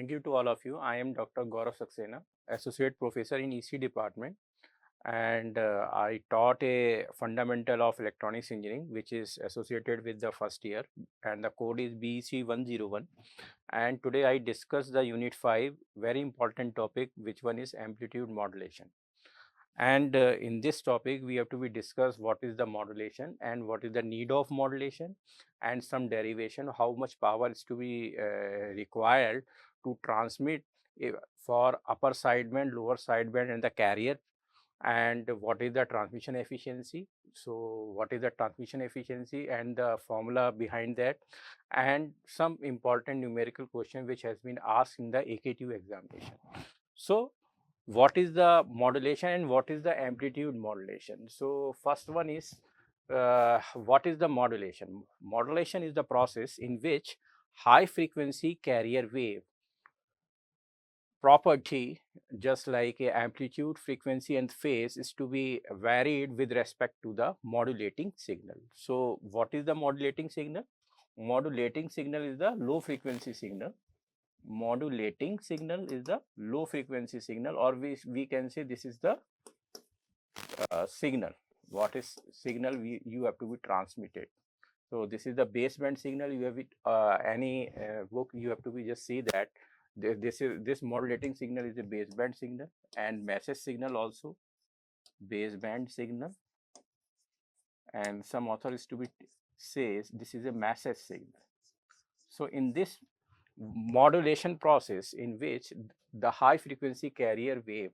Thank you to all of you. I am Dr. Gaurav Saxena, Associate Professor in EC Department, and I taught a fundamental of electronics engineering, which is associated with the first year, and the code is BEC 101. And today I discuss the Unit 5, very important topic, which one is amplitude modulation. And in this topic, we have to be discuss what is the modulation and what is the need of modulation, and some derivation, how much power is to be required to transmit for upper sideband, lower sideband, and the carrier, and what is the transmission efficiency. So what is the transmission efficiency and the formula behind that, and some important numerical question which has been asked in the AKTU examination. So what is the modulation and what is the amplitude modulation? So first one is what is the modulation? Modulation is the process in which high frequency carrier wave property, just like a amplitude, frequency and phase, is to be varied with respect to the modulating signal. So what is the modulating signal? Modulating signal is the low frequency signal. Modulating signal is the low frequency signal, or we can say this is the signal. What is signal? You have to be transmitted. So this is the baseband signal. You have it any book, you have to be just see that this modulating signal is a baseband signal, and message signal also baseband signal, and some author is to be says this is a message signal. So in this modulation process, in which the high frequency carrier wave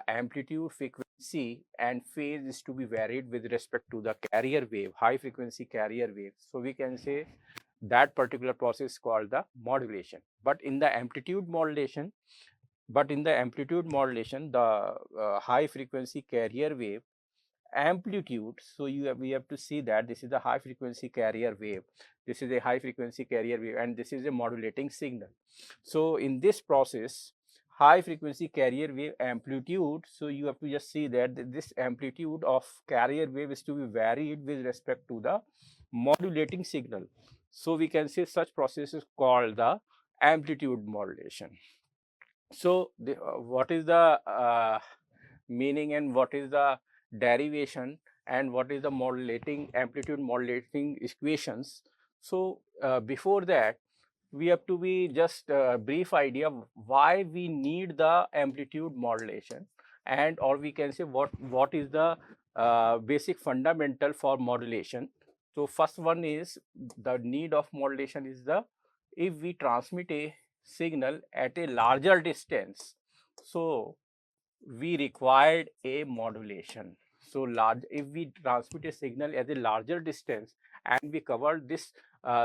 amplitude, frequency and phase is to be varied with respect to the carrier wave, high frequency carrier wave. So we can say that particular process is called the modulation. But in the amplitude modulation, the high frequency carrier wave amplitude, so we have to see that this is the high frequency carrier wave, this is a high frequency carrier wave, and this is a modulating signal. So in this process, high frequency carrier wave amplitude, so you have to just see that this amplitude of carrier wave is to be varied with respect to the modulating signal. So we can say such process is called the amplitude modulation. So what is the meaning and what is the derivation and what is the modulating amplitude modulating equations? So before that, we have to be just a brief idea of why we need the amplitude modulation, and or we can say what is the basic fundamental for modulation. So first one is the need of modulation is the if we transmit a signal at a larger distance, so we required a modulation. So large, if we transmit a signal at a larger distance and we cover this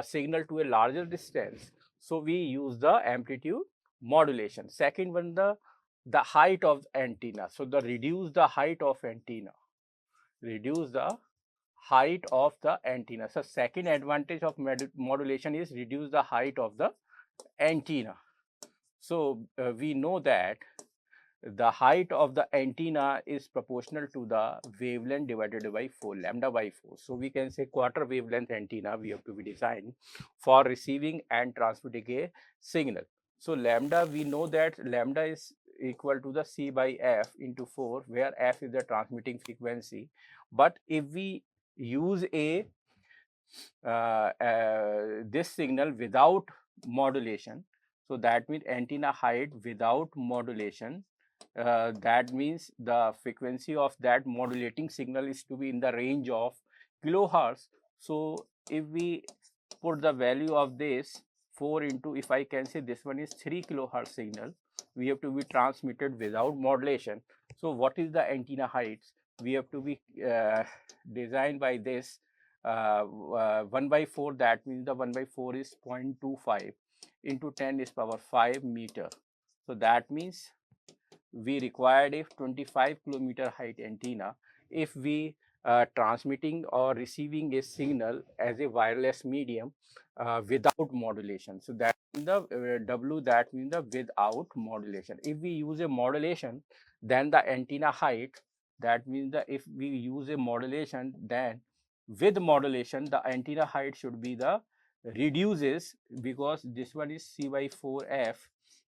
signal to a larger distance, so we use the amplitude modulation. Second one, the height of the antenna. So the reduce the height of antenna, reduce the height of the antenna. So second advantage of modulation is reduce the height of the antenna. So we know that the height of the antenna is proportional to the wavelength divided by 4, lambda by 4. So we can say quarter wavelength antenna we have to be designed for receiving and transmitting a signal. So lambda, we know that lambda is equal to the C by F into 4, where F is the transmitting frequency. But if we use a this signal without modulation, so that means antenna height without modulation, that means the frequency of that modulating signal is to be in the range of kilohertz. So if we put the value of this 4 into, if I can say this one is 3 kilohertz signal, we have to be transmitted without modulation. So what is the antenna heights? We have to be designed by this 1 by 4, that means the 1 by 4 is 0.25 into 10 is power 5 meter. So that means we required a 25 kilometer height antenna if we transmitting or receiving a signal as a wireless medium without modulation. So that means the W, that means the without modulation. If we use a modulation, then the antenna height, that means the if we use a modulation, then with modulation the antenna height should be the reduces, because this one is C by 4F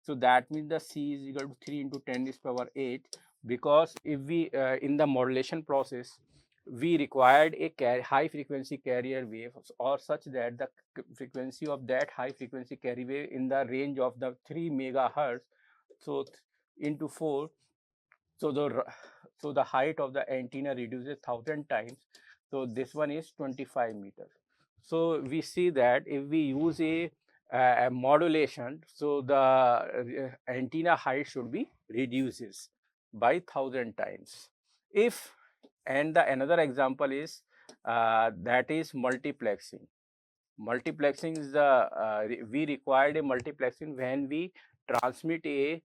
So that means the C is equal to 3 into 10 is power 8, because if we in the modulation process we required a high frequency carrier wave, or such that the frequency of that high frequency carrier wave in the range of the 3 megahertz. So into 4, so the height of the antenna reduces 1000 times. So this one is 25 meters. So we see that if we use a modulation, so the antenna height should be reduces by 1000 times. If, and the another example is that is multiplexing. Multiplexing is the we required a multiplexing when we transmit a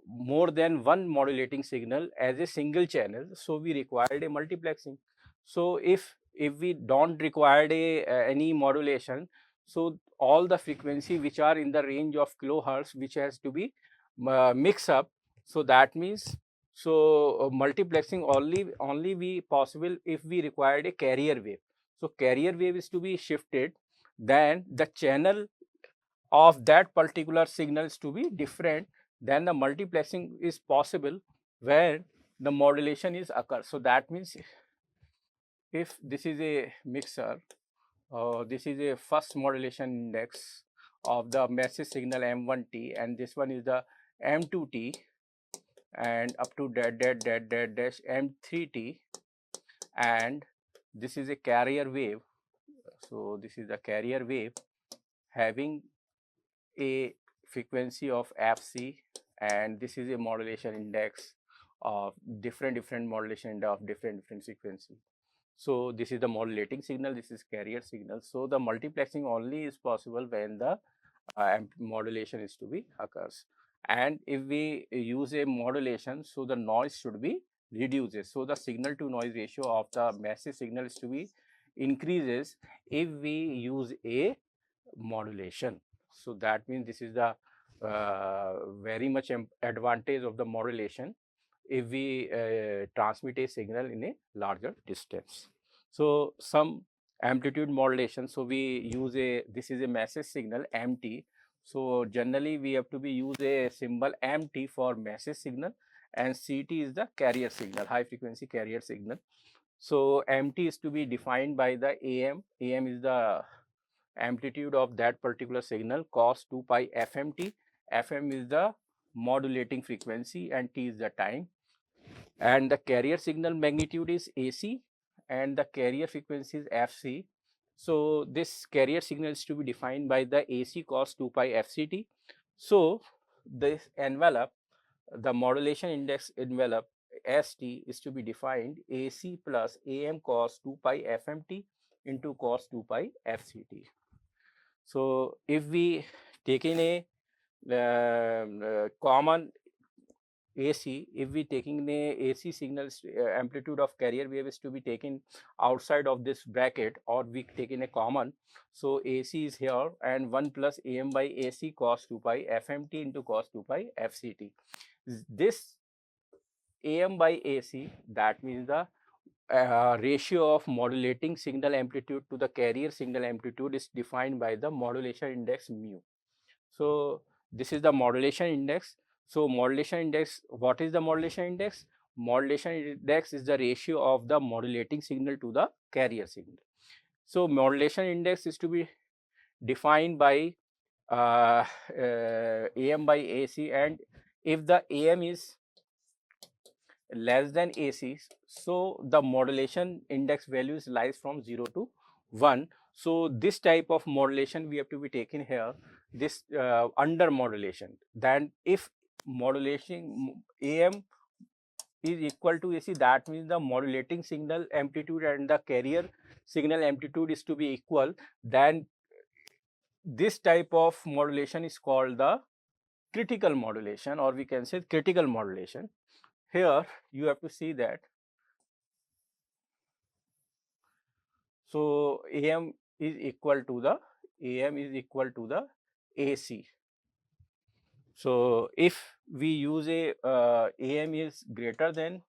more than one modulating signal as a single channel. So we required a multiplexing. So if we don't require any modulation, so all the frequency which are in the range of kilohertz which has to be mixed up. So that means, so multiplexing only be possible if we required a carrier wave. So carrier wave is to be shifted, then the channel of that particular signal is to be different, then the multiplexing is possible where the modulation is occur. So that means if this is a mixer, this is a first modulation index of the message signal M1T, and this one is the M2T, and up to that dash M3T, and this is a carrier wave. So this is the carrier wave having a frequency of fc, and this is a modulation index of different modulation index of different frequency. So this is the modulating signal, this is carrier signal. So the multiplexing only is possible when the modulation is to be occurs. And if we use a modulation, so the noise should be reduces. So the signal to noise ratio of the message signal is to be increases if we use a modulation. So that means this is the very much advantage of the modulation if we transmit a signal in a larger distance. So some amplitude modulation, so we use a, this is a message signal MT. So generally we have to be use a symbol MT for message signal, and CT is the carrier signal, high frequency carrier signal. So MT is to be defined by the AM. AM is the amplitude of that particular signal, cos 2 pi FMT. FM is the modulating frequency and T is the time. And the carrier signal magnitude is AC and the carrier frequency is FC. So this carrier signal is to be defined by the AC cos 2 pi FCT. So this envelope, the modulation index envelope ST is to be defined AC plus AM cos 2 pi FMT into cos 2 pi FCT. So if we take in a common AC, if we taking the AC signals amplitude of carrier wave is to be taken outside of this bracket, or we taking a common. So AC is here, and 1 plus AM by AC cos 2 pi FMT into cos 2 pi FCT. This AM by AC, that means the ratio of modulating signal amplitude to the carrier signal amplitude is defined by the modulation index mu. So this is the modulation index. So modulation index, what is the modulation index? Modulation index is the ratio of the modulating signal to the carrier signal. So modulation index is to be defined by AM by AC, and if the AM is less than AC, so the modulation index values lies from 0 to 1. So this type of modulation we have to be taken here, this under modulation. Then if modulation AM is equal to AC, that means the modulating signal amplitude and the carrier signal amplitude is to be equal. Then this type of modulation is called the critical modulation, or we can say critical modulation. Here you have to see that. So AM is equal to the AC. So if we use a AM is greater than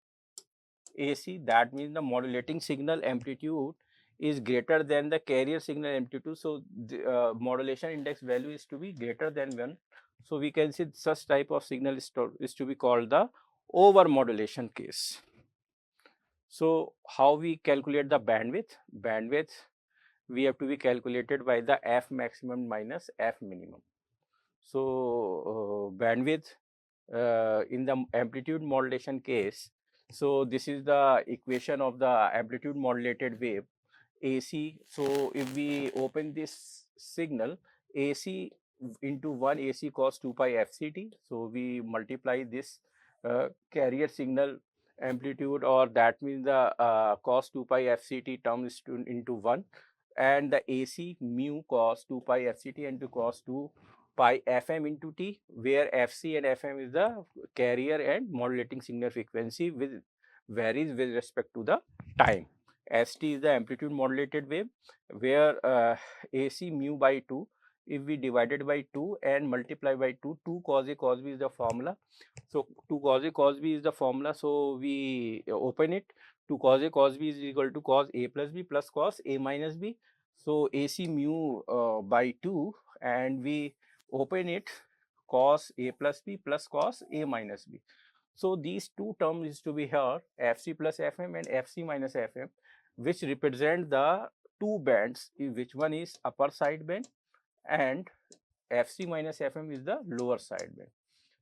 AC, that means the modulating signal amplitude is greater than the carrier signal amplitude. So the modulation index value is to be greater than 1. So we can see such type of signal is to be called the over modulation case. So how we calculate the bandwidth? Bandwidth we have to be calculated by the F maximum minus F minimum. So bandwidth in the amplitude modulation case, so this is the equation of the amplitude modulated wave AC. So if we open this signal AC into 1 AC cos 2 pi FCT, so we multiply this carrier signal amplitude, or that means the cos 2 pi FCT term is into 1, and the AC mu cos 2 pi FCT into cos 2 pi FM into T, where FC and FM is the carrier and modulating signal frequency, with varies with respect to the time. ST is the amplitude modulated wave, where AC mu by 2, if we divided by 2 and multiply by 2, 2 cos A cos B is the formula. So 2 cos A cos B is the formula. So we open it. 2 cos A cos B is equal to cos A plus B plus cos A minus B. So AC mu by 2, and we open it cos A plus B plus cos A minus B. So these two terms is to be here, FC plus FM and FC minus FM, which represent the two bands, which one is upper side band and FC minus FM is the lower side band.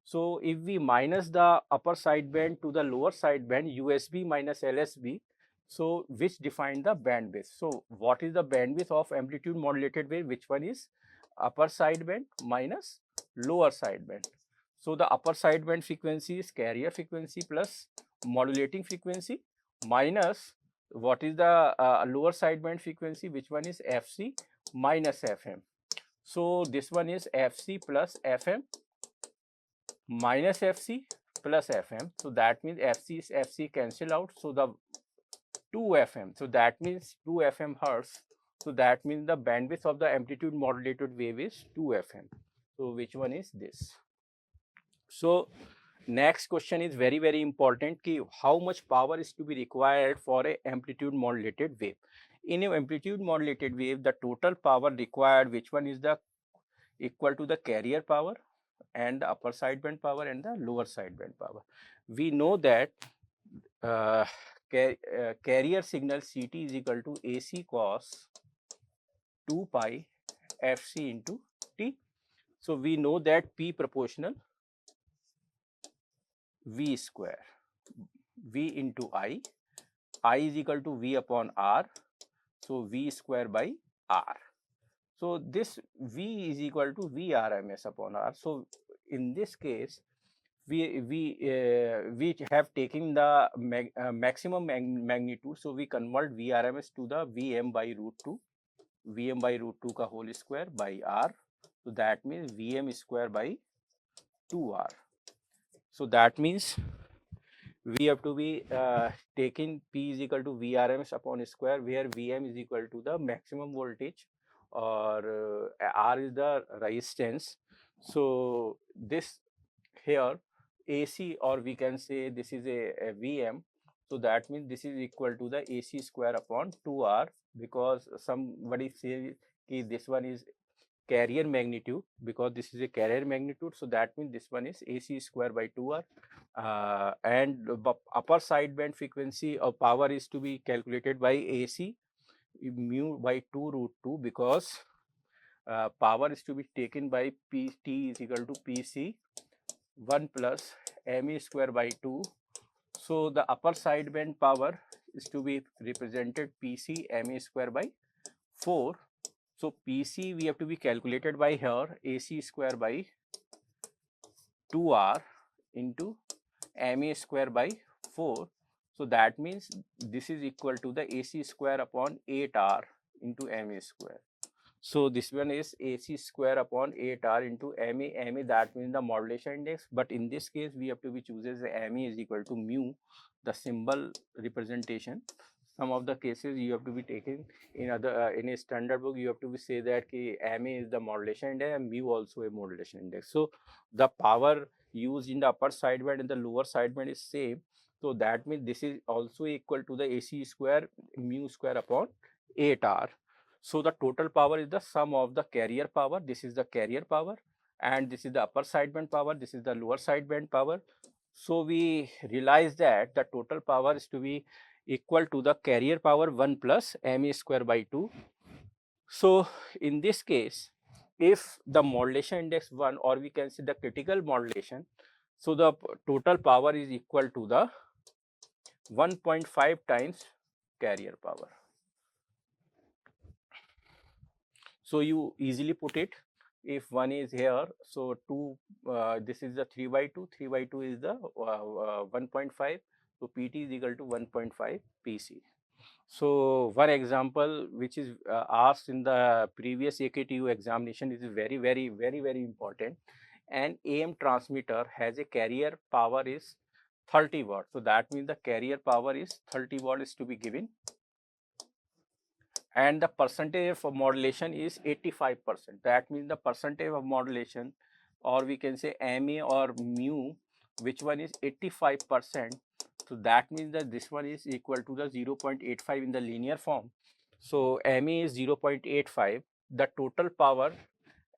So if we minus the upper side band to the lower side band, USB minus LSB, so which define the bandwidth. So what is the bandwidth of amplitude modulated wave? Which one is upper side band minus lower side band? So the upper side band frequency is carrier frequency plus modulating frequency, minus what is the lower side band frequency, which one is FC minus FM. So this one is FC plus FM minus FC plus FM. So that means FC is FC cancel out. So the 2 FM. So that means 2 FM hertz. So that means the bandwidth of the amplitude modulated wave is 2 FM. So which one is this? So next question is very, very important. Ki how much power is to be required for a amplitude modulated wave? In an amplitude modulated wave, the total power required, which one is the equal to the carrier power and the upper sideband power and the lower sideband power. We know that carrier signal CT is equal to AC cos 2 pi FC into T. So we know that P proportional V square, V into I is equal to V upon R. So V square by R. So this V is equal to Vrms upon R. So in this case, we have taken the maximum magnitude. So we convert Vrms to the Vm by root 2, Vm by root 2 ka whole square by R. So that means Vm square by 2R. So that means we have to be taking P is equal to Vrms upon square, where Vm is equal to the maximum voltage, or R is the resistance. So this here AC, or we can say this is a Vm. So that means this is equal to the AC square upon 2R, because somebody say this one is carrier magnitude, because this is a carrier magnitude. So that means this one is AC square by 2R. And upper sideband frequency of power is to be calculated by AC mu by 2 root 2, because power is to be taken by PT is equal to PC 1 plus ME square by 2. So the upper sideband power is to be represented PC ME square by 4. So PC we have to be calculated by here AC square by 2R into ME square by 4. So that means this is equal to the AC square upon 8R into ME square. So this one is AC square upon 8R into ME. ME, that means the modulation index. But in this case, we have to be chooses ME is equal to mu, the symbol representation. Some of the cases you have to be taken in other in a standard book, you have to be say that ki ME is the modulation index and mu also a modulation index. So the power used in the upper sideband and the lower sideband is same. So that means this is also equal to the AC square mu square upon 8R. So the total power is the sum of the carrier power. This is the carrier power, and this is the upper sideband power, this is the lower sideband power. So we realize that the total power is to be equal to the carrier power 1 plus ma square by 2. So in this case, if the modulation index 1, or we can say the critical modulation, so the total power is equal to the 1.5 times carrier power. So you easily put it, if 1 is here, so 2, this is the 3 by 2, 3 by 2 is the 1.5, so PT is equal to 1.5 PC. So one example which is asked in the previous AKTU examination is very important. An AM transmitter has a carrier power is 30 watt. So that means the carrier power is 30 watt is to be given, and the percentage of modulation is 85%. That means the percentage of modulation, or we can say MA or mu, which one is 85%. So that means that this one is equal to the 0.85 in the linear form. So MA is 0.85, the total power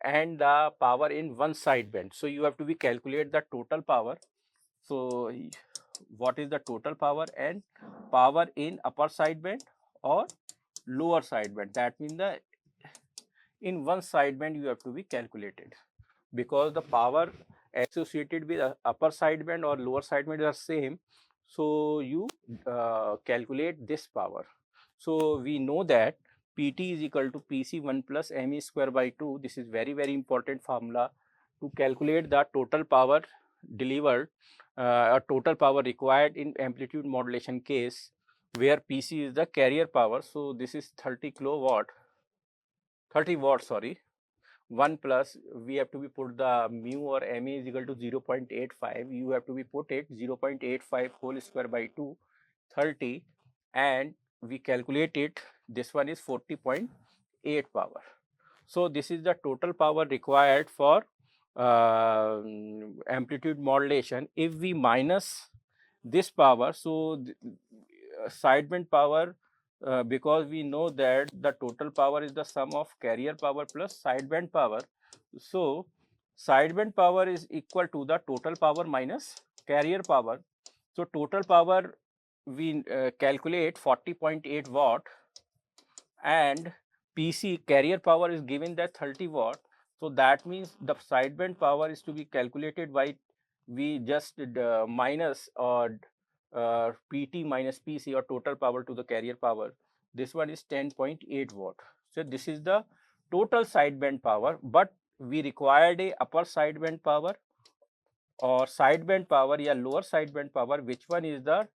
and the power in one sideband. So you have to be calculate the total power. So what is the total power and power in upper sideband or lower sideband? That means the in one sideband you have to be calculated, because the power associated with upper sideband or lower sideband are same. So you calculate this power. So we know that PT is equal to PC 1 plus ME square by 2. This is very important formula to calculate the total power delivered or total power required in amplitude modulation case, where PC is the carrier power. So this is 30 kilowatt, 30 watts, sorry. 1 plus, we have to be put the mu or MA is equal to 0.85. You have to be put it 0.85 whole square by 2, 30, and we calculate it. This one is 40.8 power. So this is the total power required for amplitude modulation. If we minus this power, so sideband power, because we know that the total power is the sum of carrier power plus sideband power. So sideband power is equal to the total power minus carrier power. So total power we calculate 40.8 watt, and PC carrier power is given that 30 watt. So that means the sideband power is to be calculated by, we just minus or PT minus PC, or total power to the carrier power. This one is 10.8 watt. So this is the total sideband power, but we required a upper sideband power or sideband power, or lower sideband power. Which one is the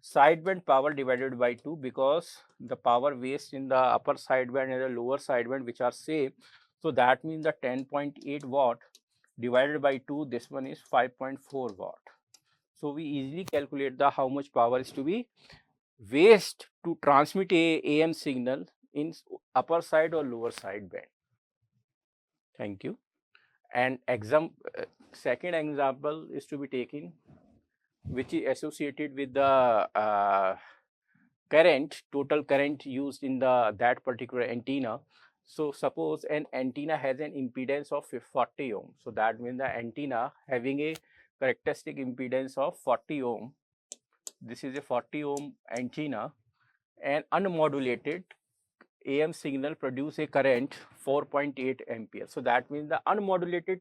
sideband power divided by 2, because the power waste in the upper sideband and the lower sideband which are same. So that means the 10.8 watt divided by 2, this one is 5.4 watt. So we easily calculate the how much power is to be waste to transmit a AM signal in upper side or lower sideband. Thank you. And second example is to be taken, which is associated with the current, total current used in that particular antenna. So suppose an antenna has an impedance of 40 ohm. So that means the antenna having a characteristic impedance of 40 ohm. This is a 40 ohm antenna, and unmodulated AM signal produce a current 4.8 ampere. So that means the unmodulated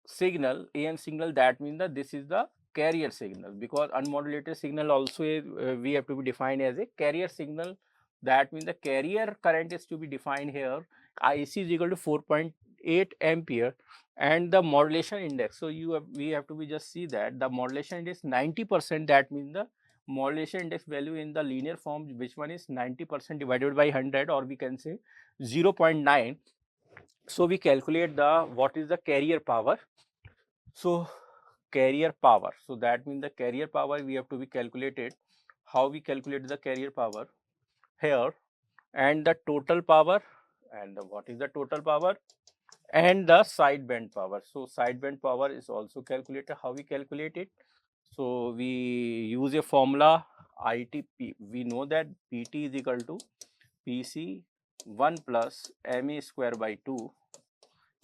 signal, AM signal, that means that this is the carrier signal, because unmodulated signal also is, we have to be defined as a carrier signal. That means the carrier current is to be defined here. IC is equal to 4.8 ampere, and the modulation index. So we have to be just see that the modulation index 90%. That means the modulation index value in the linear form, which one is 90% divided by 100, or we can say 0.9. So we calculate the what is the carrier power. So carrier power, so that means the carrier power we have to be calculated. How we calculate the carrier power here, and the total power, and what is the total power, and the sideband power. So sideband power is also calculated. How we calculate it? So we use a formula ITP. We know that PT is equal to PC 1 plus MA square by 2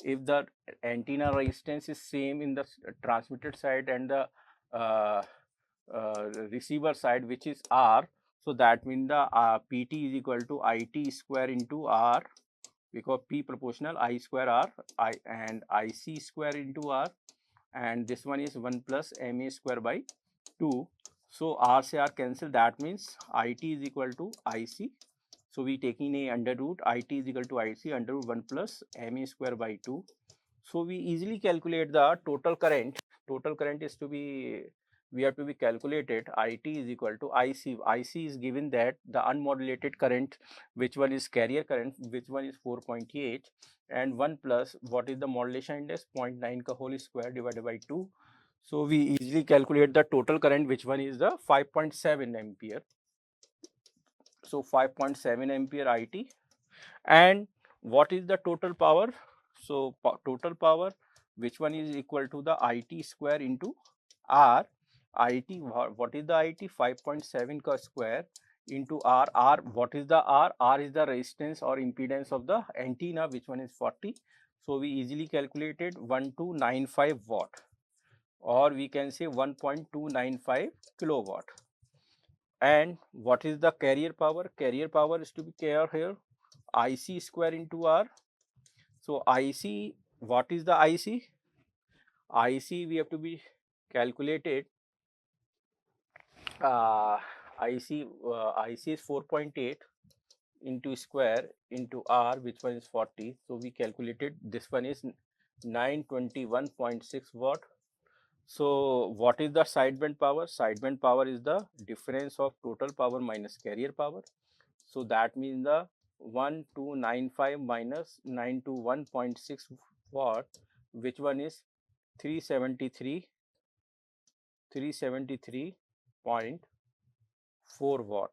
if the antenna resistance is same in the transmitted side and the uh, receiver side, which is R, so that means the PT is equal to IT square into R, because P proportional I square R, and IC square into R, and this one is 1 plus MA square by 2. So R se R cancel, that means IT is equal to IC. So we taking a under root, IT is equal to IC under root 1 plus MA square by 2. So we easily calculate the total current. Total current is to be, we have to be calculated. IT is equal to IC. IC is given that the unmodulated current, which one is carrier current, which one is 4.8, and 1 plus what is the modulation index, 0.9 ka whole square divided by 2. So we easily calculate the total current, which one is the 5.7 ampere. So 5.7 ampere IT. And what is the total power? So total power, which one is equal to the IT square into R. IT, what is the IT? 5.7 ka square into R. R, what is the R? R is the resistance or impedance of the antenna, which one is 40. So we easily calculated 1295 watt, or we can say 1.295 kilowatt. And what is the carrier power? Carrier power is to be here IC square into R. So IC, what is the IC? IC we have to be calculated. IC is 4.8 into square into R, which one is 40. So we calculated this one is 921.6 watt. So what is the sideband power? Sideband power is the difference of total power minus carrier power. So that means the 1295 minus 921.6 watt, which one is 373.4 watt.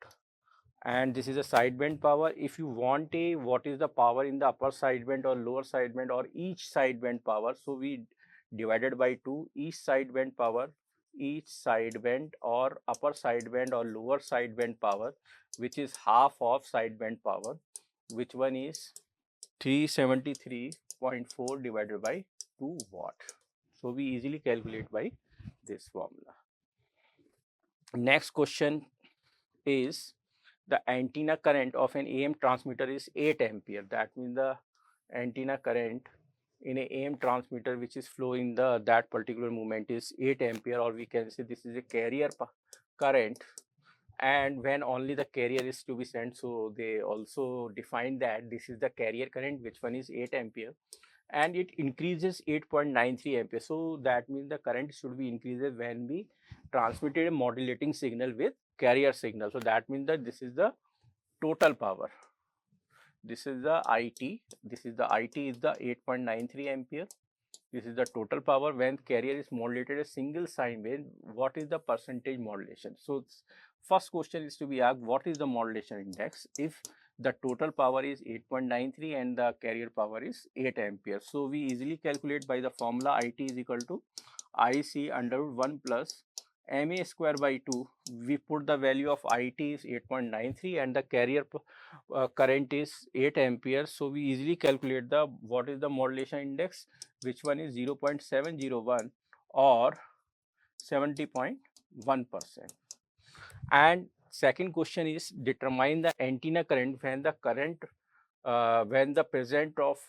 And this is a sideband power. If you want a what is the power in the upper sideband or lower sideband or each sideband power, so we divided by 2, each sideband power, each sideband or upper sideband or lower sideband power, which is half of sideband power, which one is 373.4 divided by 2 watt. So we easily calculate by this formula. Next question is, the antenna current of an AM transmitter is 8 ampere. That means the antenna current in a AM transmitter which is flowing the that particular moment is 8 ampere, or we can say this is a carrier current, and when only the carrier is to be sent, so they also define that this is the carrier current, which one is 8 ampere, and it increases 8.93 ampere. So that means the current should be increases when we transmitted a modulating signal with carrier signal. So that means that this is the total power. This is the IT. This is the IT is the 8.93 ampere. This is the total power when carrier is modulated a single sine wave. What is the percentage modulation? So first question is to be asked, what is the modulation index if the total power is 8.93 and the carrier power is 8 ampere. So we easily calculate by the formula IT is equal to IC under 1 plus MA square by 2. We put the value of IT is 8.93 and the carrier current is 8 ampere. So we easily calculate the what is the modulation index, which one is 0.701 or 70.1%. And second question is, determine the antenna current when the current when the present of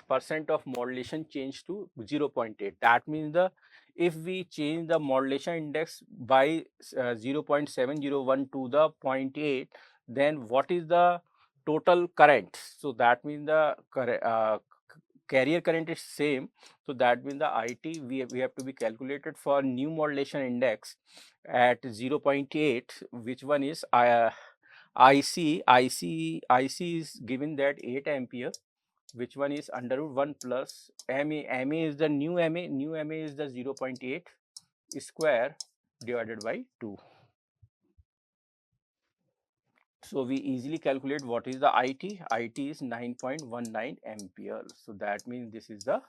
percent of modulation change to 0.8. That means the if we change the modulation index by 0.701 to the 0.8, then what is the total current? So that means the carrier current is same. So that means the IT we have to be calculated for new modulation index at 0.8, which one is IC is given that 8 ampere, which one is under root 1 plus MA is the new MA is the 0.8 square divided by 2. So we easily calculate what is the IT. IT is 9.19 ampere. So that means this is the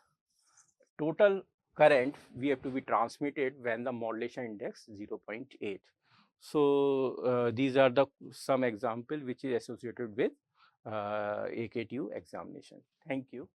total current we have to be transmitted when the modulation index 0.8. So these are the some example which is associated with AKTU examination. Thank you.